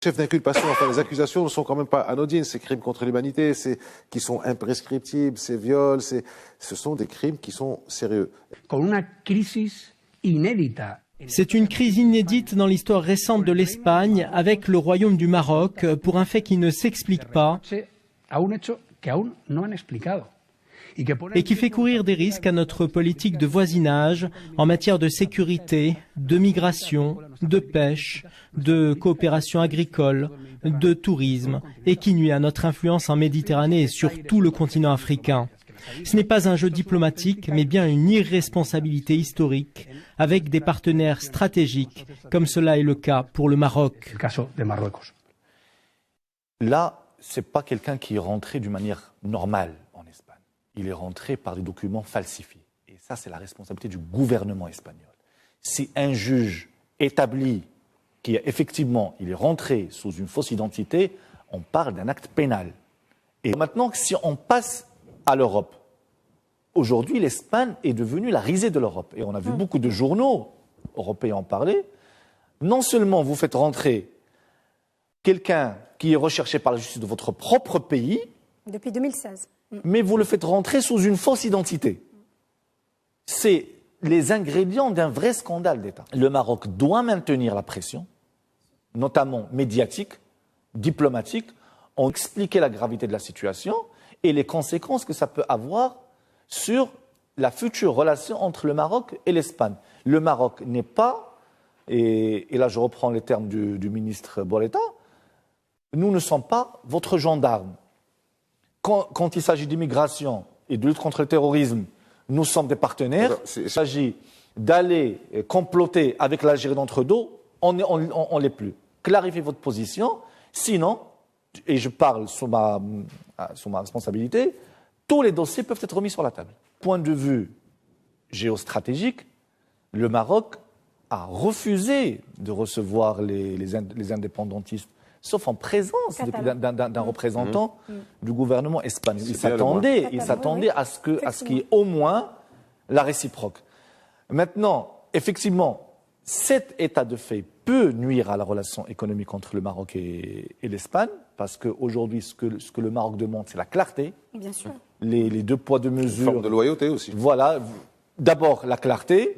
Chef d'inculpation, enfin les accusations ne sont quand même pas anodines, ces crimes contre l'humanité, qui sont imprescriptibles, ces viols, ce sont des crimes qui sont sérieux. C'est une crise inédite dans l'histoire récente de l'Espagne avec le Royaume du Maroc pour un fait qui ne s'explique pas et qui fait courir des risques à notre politique de voisinage en matière de sécurité, de migration, de pêche, de coopération agricole, de tourisme et qui nuit à notre influence en Méditerranée et sur tout le continent africain. Ce n'est pas un jeu diplomatique, mais bien une irresponsabilité historique avec des partenaires stratégiques, comme cela est le cas pour le Maroc. Là, ce n'est pas quelqu'un qui est rentré d'une manière normale en Espagne. Il est rentré par des documents falsifiés. Et ça, c'est la responsabilité du gouvernement espagnol. Si un juge établit qu'effectivement, il est rentré sous une fausse identité, on parle d'un acte pénal. Et maintenant, si on passe à l'Europe, aujourd'hui, l'Espagne est devenue la risée de l'Europe. Et on a vu beaucoup de journaux européens en parler. Non seulement vous faites rentrer quelqu'un qui est recherché par la justice de votre propre pays, depuis 2016. Mais vous le faites rentrer sous une fausse identité. C'est les ingrédients d'un vrai scandale d'État. Le Maroc doit maintenir la pression, notamment médiatique, diplomatique, en expliquant la gravité de la situation et les conséquences que ça peut avoir sur la future relation entre le Maroc et l'Espagne. Le Maroc n'est pas, et là je reprends les termes du ministre Boletta, nous ne sommes pas votre gendarme. Quand il s'agit d'immigration et de lutte contre le terrorisme, nous sommes des partenaires. Il s'agit d'aller comploter avec l'Algérie d'entre deux, on l'est plus. Clarifiez votre position, sinon, et je parle sous ma responsabilité, tous les dossiers peuvent être remis sur la table. Point de vue géostratégique, le Maroc a refusé de recevoir les indépendantistes, sauf en présence d'un représentant du gouvernement espagnol. Il s'attendait à ce qu'il y ait au moins la réciproque. Maintenant, effectivement, cet état de fait peut nuire à la relation économique entre le Maroc et l'Espagne, parce qu'aujourd'hui, ce que le Maroc demande, c'est la clarté. Bien sûr. Les deux poids, deux mesures. Une forme de loyauté aussi. Voilà. D'abord, la clarté.